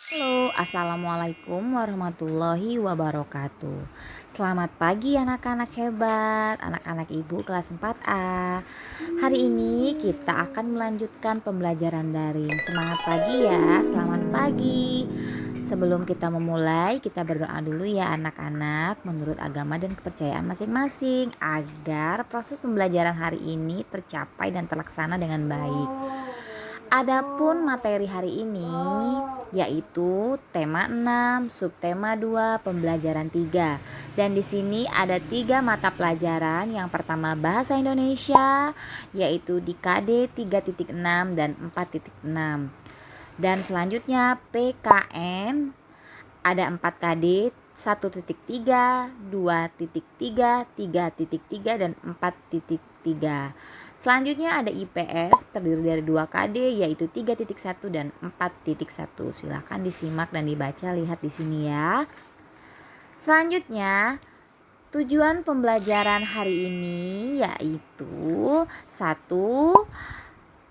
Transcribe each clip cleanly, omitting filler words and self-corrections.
Halo, assalamualaikum warahmatullahi wabarakatuh. Selamat pagi anak-anak hebat, anak-anak ibu kelas 4A. Hari ini kita akan melanjutkan pembelajaran daring. Semangat pagi ya, selamat pagi. Sebelum kita memulai, kita berdoa dulu ya anak-anak menurut agama dan kepercayaan masing-masing agar proses pembelajaran hari ini tercapai dan terlaksana dengan baik. Adapun materi hari ini yaitu tema 6, subtema 2, pembelajaran 3. Dan di sini ada 3 mata pelajaran. Yang pertama bahasa Indonesia yaitu di KD 3.6 dan 4.6. Dan selanjutnya PKN ada 4 KD 1.3, 2.3, 3.3 dan 4.3. Selanjutnya ada IPS terdiri dari 2 KD yaitu 3.1 dan 4.1. Silahkan disimak dan dibaca, lihat di sini ya. Selanjutnya tujuan pembelajaran hari ini yaitu 1.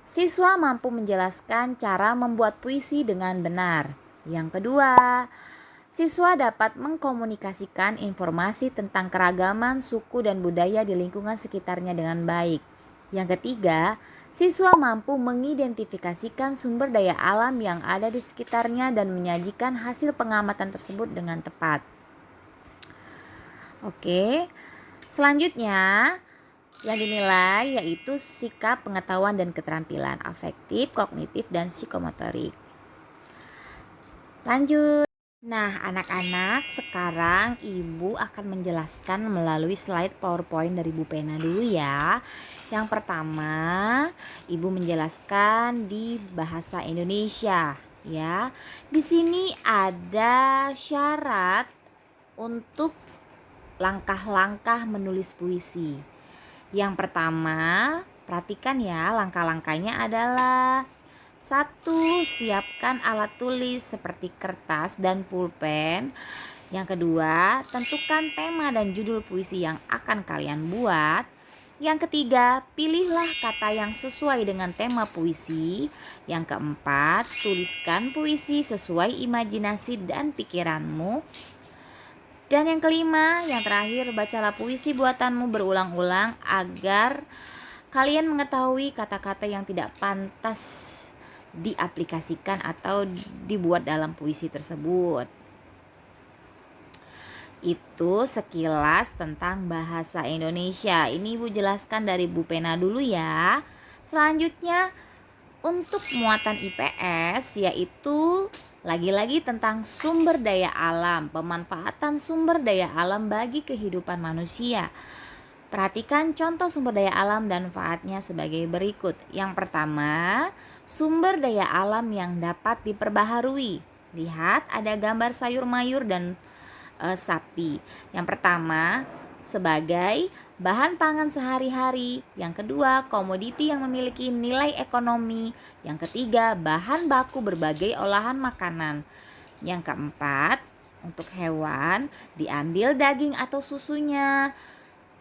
Siswa mampu menjelaskan cara membuat puisi dengan benar. Yang kedua, siswa dapat mengkomunikasikan informasi tentang keragaman suku dan budaya di lingkungan sekitarnya dengan baik. Yang ketiga, siswa mampu mengidentifikasikan sumber daya alam yang ada di sekitarnya dan menyajikan hasil pengamatan tersebut dengan tepat. Oke, selanjutnya yang dinilai yaitu sikap, pengetahuan, dan keterampilan afektif, kognitif, dan psikomotorik. Lanjut. Nah, anak-anak, sekarang Ibu akan menjelaskan melalui slide PowerPoint dari Bu Pena dulu ya. Yang pertama, Ibu menjelaskan di bahasa Indonesia ya. Di sini ada syarat untuk langkah-langkah menulis puisi. Yang pertama, perhatikan ya, langkah-langkahnya adalah 1. Siapkan alat tulis seperti kertas dan pulpen. Yang kedua, tentukan tema dan judul puisi yang akan kalian buat. Yang ketiga, pilihlah kata yang sesuai dengan tema puisi. Yang keempat, tuliskan puisi sesuai imajinasi dan pikiranmu. Dan yang kelima, yang terakhir, bacalah puisi buatanmu berulang-ulang agar kalian mengetahui kata-kata yang tidak pantas diaplikasikan atau dibuat dalam puisi tersebut. Itu sekilas tentang bahasa Indonesia. Ini Ibu jelaskan dari Bu Pena dulu ya. Selanjutnya untuk muatan IPS yaitu lagi-lagi tentang sumber daya alam, pemanfaatan sumber daya alam bagi kehidupan manusia. Perhatikan contoh sumber daya alam dan manfaatnya sebagai berikut. Yang pertama, sumber daya alam yang dapat diperbaharui. Lihat ada gambar sayur mayur dan sapi. Yang pertama, sebagai bahan pangan sehari-hari. Yang kedua, komoditi yang memiliki nilai ekonomi. Yang ketiga, bahan baku berbagai olahan makanan. Yang keempat, untuk hewan diambil daging atau susunya.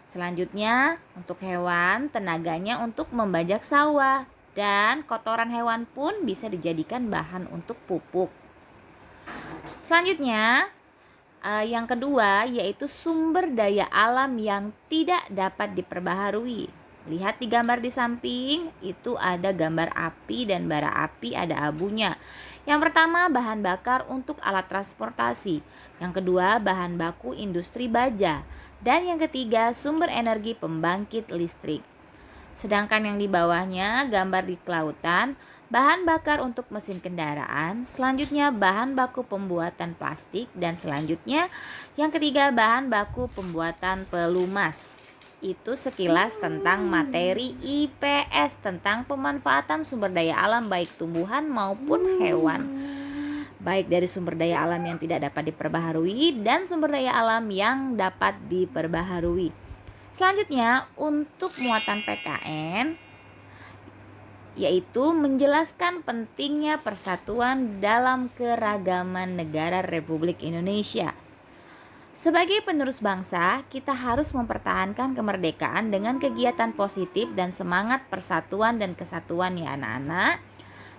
Selanjutnya, untuk hewan tenaganya untuk membajak sawah dan kotoran hewan pun bisa dijadikan bahan untuk pupuk. Selanjutnya, yang kedua yaitu sumber daya alam yang tidak dapat diperbaharui. Lihat di gambar di samping, itu ada gambar api dan bara api ada abunya. Yang pertama, bahan bakar untuk alat transportasi. Yang kedua, bahan baku industri baja. Dan yang ketiga, sumber energi pembangkit listrik. Sedangkan yang di bawahnya gambar di kelautan, bahan bakar untuk mesin kendaraan, selanjutnya bahan baku pembuatan plastik, dan selanjutnya yang ketiga bahan baku pembuatan pelumas. Itu sekilas tentang materi IPS tentang pemanfaatan sumber daya alam baik tumbuhan maupun hewan. Baik dari sumber daya alam yang tidak dapat diperbaharui dan sumber daya alam yang dapat diperbaharui. Selanjutnya untuk muatan PKN yaitu menjelaskan pentingnya persatuan dalam keragaman negara Republik Indonesia. Sebagai penerus bangsa, kita harus mempertahankan kemerdekaan dengan kegiatan positif dan semangat persatuan dan kesatuan ya anak-anak.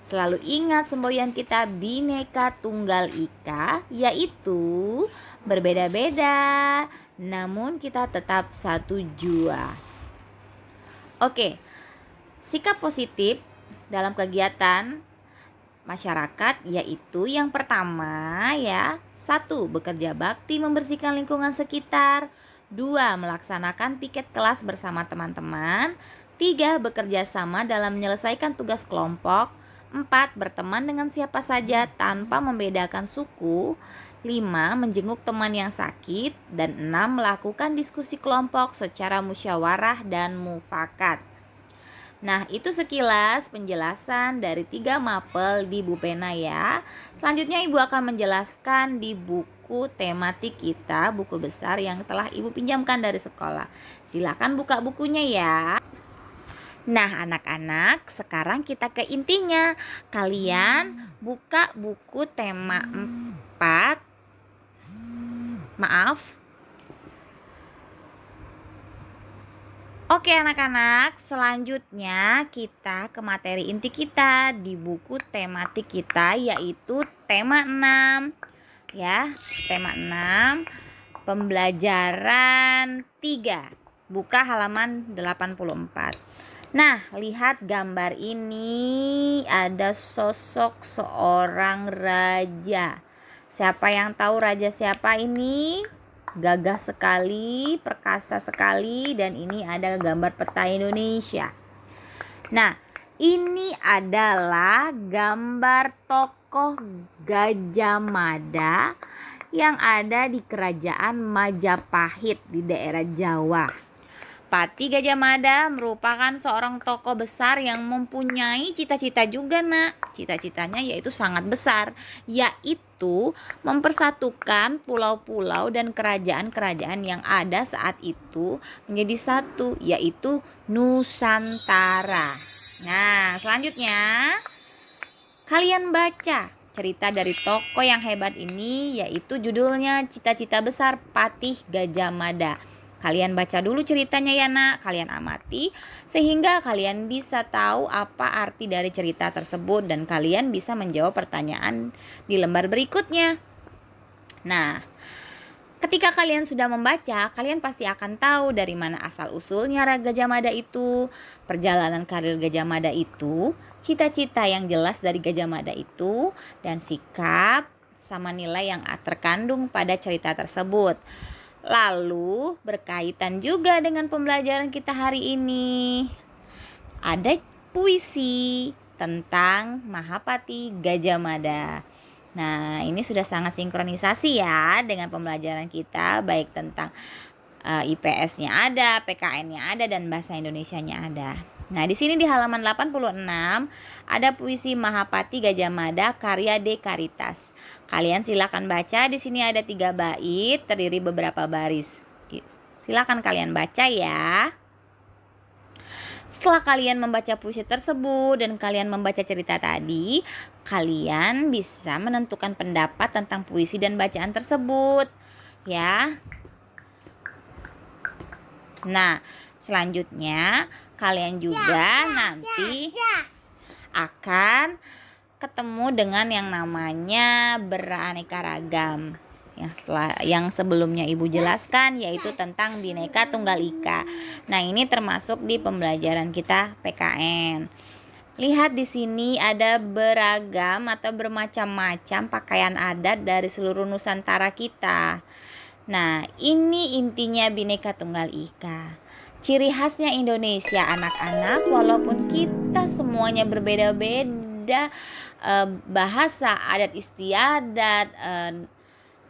Selalu ingat semboyan kita Bhinneka Tunggal Ika, yaitu berbeda-beda namun kita tetap satu jua. Oke, sikap positif dalam kegiatan masyarakat yaitu yang pertama ya, 1. Bekerja bakti membersihkan lingkungan sekitar. 2. Melaksanakan piket kelas bersama teman-teman. 3. Bekerja sama dalam menyelesaikan tugas kelompok. 4. Berteman dengan siapa saja tanpa membedakan suku. 5. Menjenguk teman yang sakit. Dan 6. Melakukan diskusi kelompok secara musyawarah dan mufakat. Nah, itu sekilas penjelasan dari 3 mapel di Bu Pena ya. Selanjutnya Ibu akan menjelaskan di buku tematik kita, buku besar yang telah Ibu pinjamkan dari sekolah. Silakan buka bukunya ya. Nah, anak-anak, sekarang kita ke intinya. Kalian buka buku tema 4. Oke anak-anak, selanjutnya kita ke materi inti kita di buku tematik kita, yaitu tema 6. Ya, tema 6, pembelajaran 3. Buka halaman 84. Nah, lihat gambar ini, ada sosok seorang raja. Siapa yang tahu raja siapa ini? Gagah sekali, perkasa sekali, dan ini ada gambar peta Indonesia. Nah, ini adalah gambar tokoh Gajah Mada yang ada di Kerajaan Majapahit di daerah Jawa. Pati Gajah Mada merupakan seorang tokoh besar yang mempunyai cita-cita juga, Nak. Cita-citanya yaitu sangat besar, yaitu mempersatukan pulau-pulau dan kerajaan-kerajaan yang ada saat itu menjadi satu, yaitu Nusantara. Nah, selanjutnya kalian baca cerita dari tokoh yang hebat ini, yaitu judulnya Cita-Cita Besar Patih Gajah Mada. Kalian baca dulu ceritanya ya Nak, kalian amati sehingga kalian bisa tahu apa arti dari cerita tersebut dan kalian bisa menjawab pertanyaan di lembar berikutnya. Nah, ketika kalian sudah membaca, kalian pasti akan tahu dari mana asal-usulnya Gajah Mada itu, perjalanan karir Gajah Mada itu, cita-cita yang jelas dari Gajah Mada itu, dan sikap sama nilai yang terkandung pada cerita tersebut. Lalu berkaitan juga dengan pembelajaran kita hari ini. Ada puisi tentang Mahapati Gajah Mada. Nah, ini sudah sangat sinkronisasi ya dengan pembelajaran kita, baik tentang IPS-nya ada, PKN-nya ada, dan bahasa Indonesianya ada. Nah, di sini di halaman 86 ada puisi Mahapati Gajah Mada karya D. Karitas. Kalian silakan baca, di sini ada 3 bait terdiri beberapa baris. Silakan kalian baca ya. Setelah kalian membaca puisi tersebut dan kalian membaca cerita tadi, kalian bisa menentukan pendapat tentang puisi dan bacaan tersebut ya. Nah, selanjutnya kalian juga nanti akan ketemu dengan yang namanya beraneka ragam. Yang sebelumnya Ibu jelaskan yaitu tentang Bhinneka Tunggal Ika. Nah, ini termasuk di pembelajaran kita PKN. Lihat di sini ada beragam atau bermacam-macam pakaian adat dari seluruh Nusantara kita. Nah, ini intinya Bhinneka Tunggal Ika. Ciri khasnya Indonesia anak-anak, walaupun kita semuanya berbeda-beda, bahasa, adat istiadat,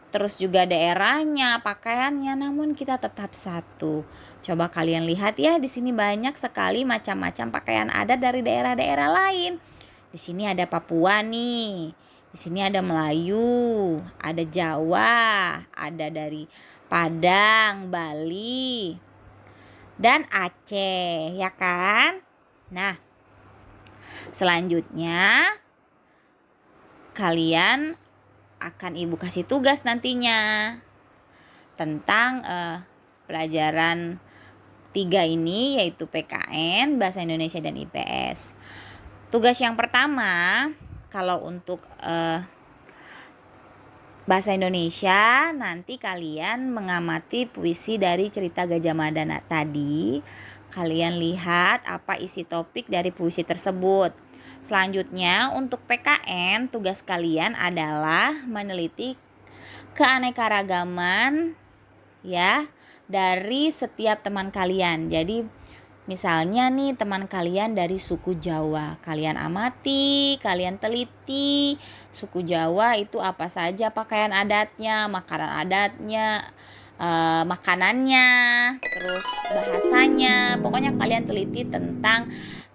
terus juga daerahnya, pakaiannya, namun kita tetap satu. Coba kalian lihat ya, di sini banyak sekali macam-macam pakaian adat dari daerah-daerah lain. Di sini ada Papua nih. Di sini ada Melayu, ada Jawa, ada dari Padang, Bali, dan Aceh, ya kan? Nah, selanjutnya kalian akan Ibu kasih tugas nantinya tentang pelajaran 3 ini, yaitu PKN, Bahasa Indonesia, dan IPS. Tugas yang pertama, kalau untuk bahasa Indonesia, nanti kalian mengamati puisi dari cerita Gajah Mada tadi. Kalian lihat apa isi topik dari puisi tersebut. Selanjutnya, untuk PKN, tugas kalian adalah meneliti keanekaragaman ya dari setiap teman kalian. Jadi misalnya nih teman kalian dari suku Jawa, kalian amati, kalian teliti suku Jawa itu apa saja pakaian adatnya, makanan adatnya, makanannya, terus bahasanya. Pokoknya kalian teliti tentang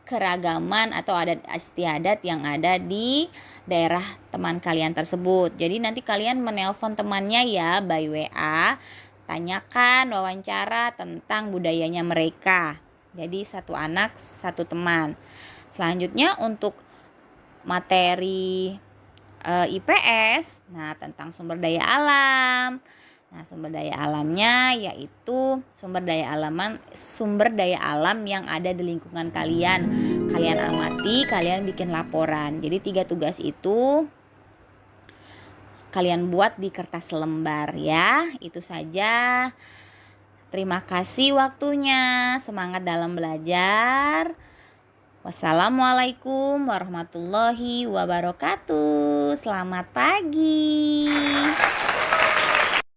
keragaman atau adat istiadat yang ada di daerah teman kalian tersebut. Jadi nanti kalian menelpon temannya ya by WA, tanyakan, wawancara tentang budayanya mereka. Jadi satu anak satu teman. Selanjutnya untuk materi IPS, nah tentang sumber daya alam. Nah, sumber daya alamnya yaitu sumber daya alam yang ada di lingkungan kalian. Kalian amati, kalian bikin laporan. Jadi 3 tugas itu kalian buat di kertas lembar ya. Itu saja. Terima kasih waktunya. Semangat dalam belajar. Wassalamualaikum warahmatullahi wabarakatuh. Selamat pagi.